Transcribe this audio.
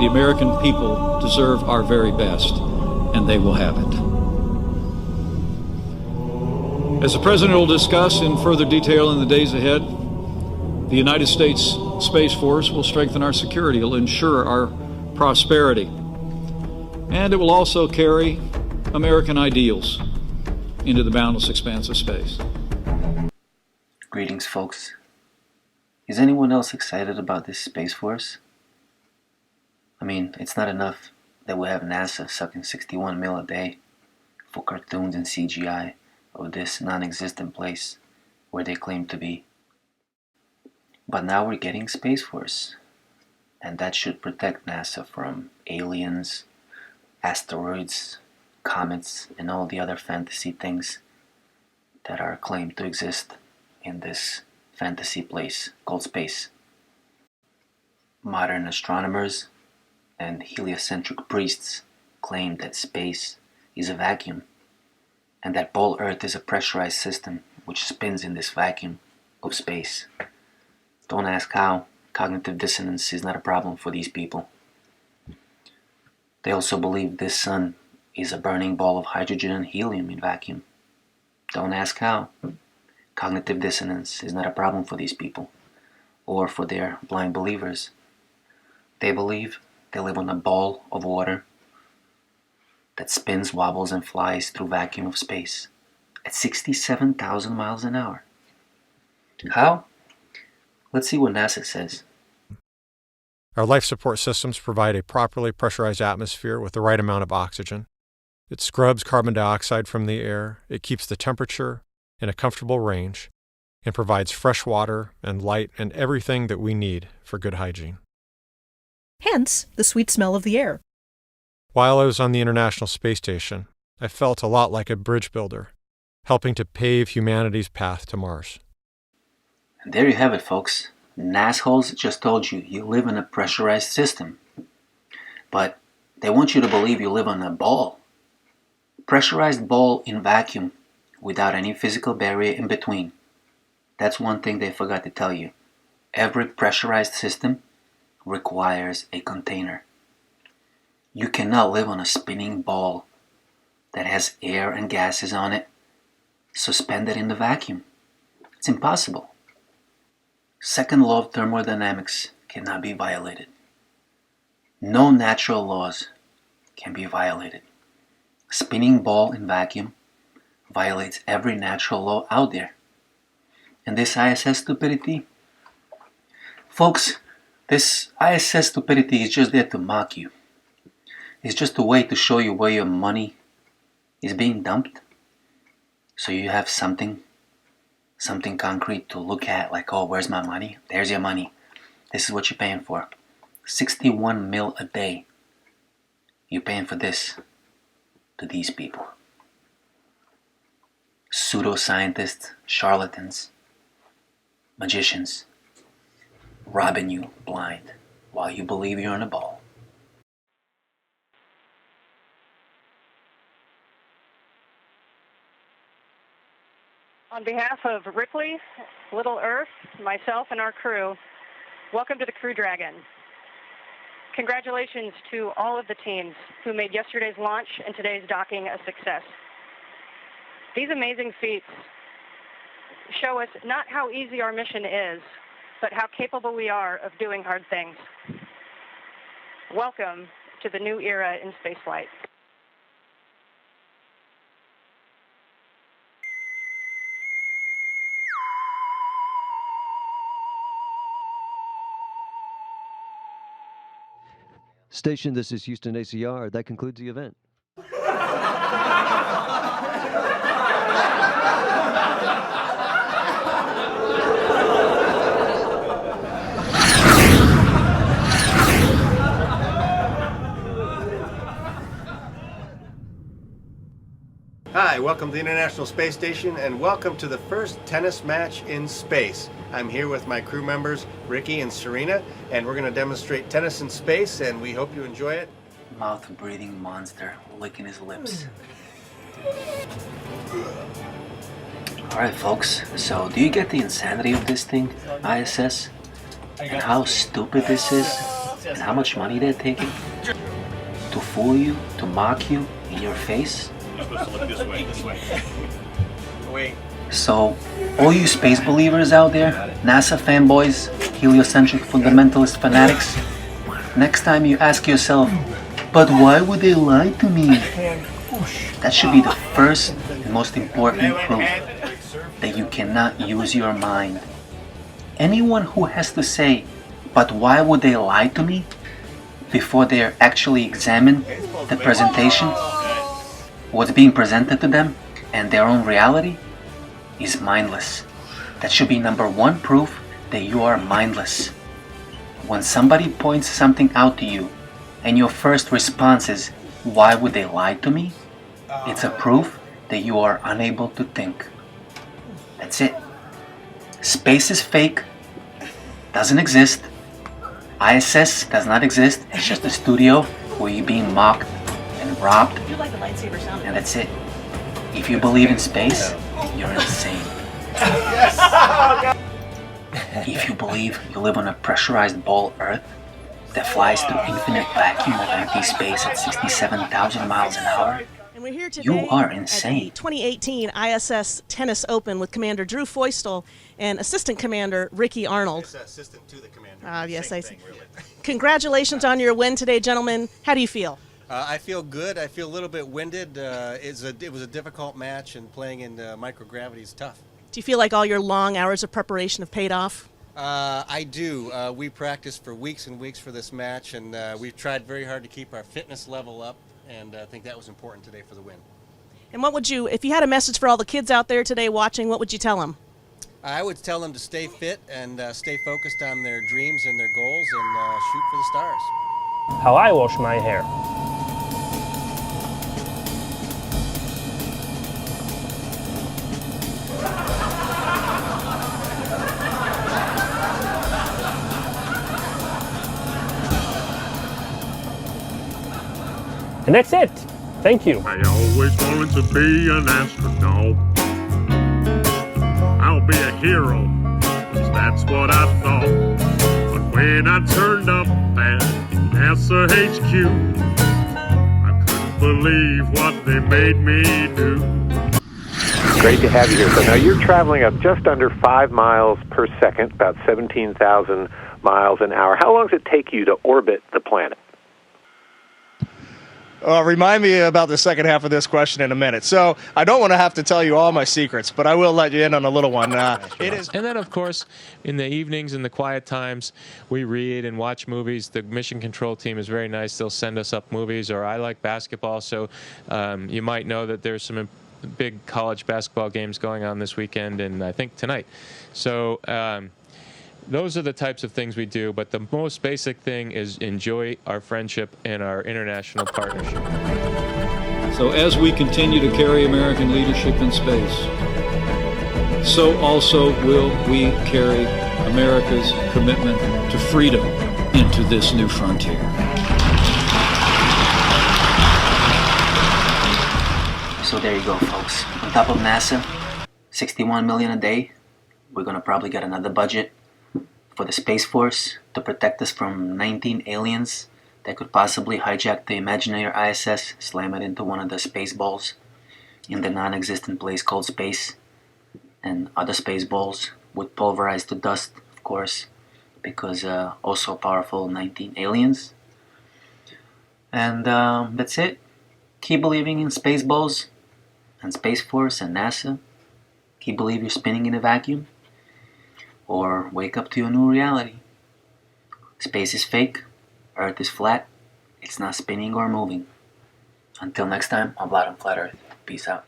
The American people deserve our very best, and they will have it. As the President will discuss in further detail in the days ahead, the United States Space Force will strengthen our security, it will ensure our prosperity, and it will also carry American ideals into the boundless expanse of space. Greetings, folks. Is anyone else excited about this Space Force? I mean, it's not enough that we have NASA sucking 61 mil a day for cartoons and CGI of this non-existent place where they claim to be. But now we're getting Space Force, and that should protect NASA from aliens, asteroids, comets, and all the other fantasy things that are claimed to exist in this fantasy place called space. Modern astronomers and heliocentric priests claim that space is a vacuum and that ball Earth is a pressurized system which spins in this vacuum of space. Don't ask how. Cognitive dissonance is not a problem for these people. They also believe this sun is a burning ball of hydrogen and helium in vacuum. Don't ask how. Cognitive dissonance is not a problem for these people, or for their blind believers. They believe they live on a ball of water that spins, wobbles, and flies through vacuum of space at 67,000 miles an hour. How? Let's see what NASA says. Our life support systems provide a properly pressurized atmosphere with the right amount of oxygen. It scrubs carbon dioxide from the air, it keeps the temperature in a comfortable range, and provides fresh water and light and everything that we need for good hygiene. Hence, the sweet smell of the air. While I was on the International Space Station, I felt a lot like a bridge builder, helping to pave humanity's path to Mars. And there you have it, folks. NASSholes just told you you live in a pressurized system. But they want you to believe you live on a ball. Pressurized ball in vacuum without any physical barrier in between. That's one thing they forgot to tell you. Every pressurized system requires a container. You cannot live on a spinning ball that has air and gases on it, suspended in the vacuum. It's impossible. Second law of thermodynamics cannot be violated. No natural laws can be violated. A spinning ball in vacuum violates every natural law out there. And this ISS stupidity? Folks, this ISS stupidity is just there to mock you. It's just a way to show you where your money is being dumped. So you have something concrete to look at, like, oh, where's my money? There's your money. This is what you're paying for. 61 mil a day. You're paying for this to these people. Pseudoscientists, charlatans, magicians, robbing you blind while you believe you're on a ball. On behalf of Ripley, Little Earth, myself, and our crew, welcome to the Crew Dragon. Congratulations to all of the teams who made yesterday's launch and today's docking a success. These amazing feats show us not how easy our mission is, but how capable we are of doing hard things. Welcome to the new era in spaceflight. Station, this is Houston ACR. That concludes the event. Hi, welcome to the International Space Station and welcome to the first tennis match in space. I'm here with my crew members, Ricky and Serena, and we're going to demonstrate tennis in space, and we hope you enjoy it. Mouth-breathing monster licking his lips. Alright, folks, so do you get the insanity of this thing, ISS? And how stupid this is? and how much money they're taking to fool you, to mock you in your face? Wait. So, all you space believers out there, NASA fanboys, heliocentric fundamentalist fanatics, next time you ask yourself, but why would they lie to me? That should be the first and most important proof that you cannot use your mind. Anyone who has to say, but why would they lie to me, before they're actually examine the presentation, what's being presented to them, and their own reality, is mindless. That should be number one proof that you are mindless. When somebody points something out to you, and your first response is, why would they lie to me? It's a proof that you are unable to think. That's it. Space is fake, doesn't exist. ISS does not exist. It's just a studio where you're being mocked and robbed. And that's it. If you believe in space, you're insane. If you believe you live on a pressurized ball Earth that flies through infinite vacuum of empty space at 67,000 miles an hour, And we're here today you are at insane. the 2018 ISS Tennis Open with Commander Drew Feustel and Assistant Commander Ricky Arnold. It's assistant to the commander. Yes, I see. Same thing, really. Congratulations on your win today, gentlemen. How do you feel? I feel good. I feel a little bit winded. It was a difficult match, and playing in microgravity is tough. Do you feel like all your long hours of preparation have paid off? I do. We practiced for weeks and weeks for this match, and we've tried very hard to keep our fitness level up, and I think that was important today for the win. And what would you, if you had a message for all the kids out there today watching, what would you tell them? I would tell them to stay fit and stay focused on their dreams and their goals and shoot for the stars. How I wash my hair. And that's it. Thank you. I always wanted to be an astronaut. I'll be a hero, 'cause that's what I thought. But when I turned up at NASA HQ, I couldn't believe what they made me do. Great to have you here. So now you're traveling at just under 5 miles per second, about 17,000 miles an hour. How long does it take you to orbit the planet? Remind me about the second half of this question in a minute. So I don't want to have to tell you all my secrets, but I will let you in on a little one. It is. And then, of course, in the evenings, in the quiet times, we read and watch movies. The mission control team is very nice. They'll send us up movies, or I like basketball, so you might know that there's some big college basketball games going on this weekend, and I think tonight. So those are the types of things we do, but the most basic thing is enjoy our friendship and our international partnership. So as we continue to carry American leadership in space, so also will we carry America's commitment to freedom into this new frontier. So there you go, folks. On top of NASA, $61 million a day. We're gonna probably get another budget for the Space Force to protect us from 19 aliens that could possibly hijack the imaginary ISS, slam it into one of the space balls in the non-existent place called space, and other space balls would pulverize to dust, of course, because also powerful 19 aliens. And that's it. Keep believing in space balls and Space Force and NASA. Keep believing you're spinning in a vacuum. Or wake up to a new reality. Space is fake, Earth is flat, it's not spinning or moving. Until next time, I'm Vlad on Flat Earth. Peace out.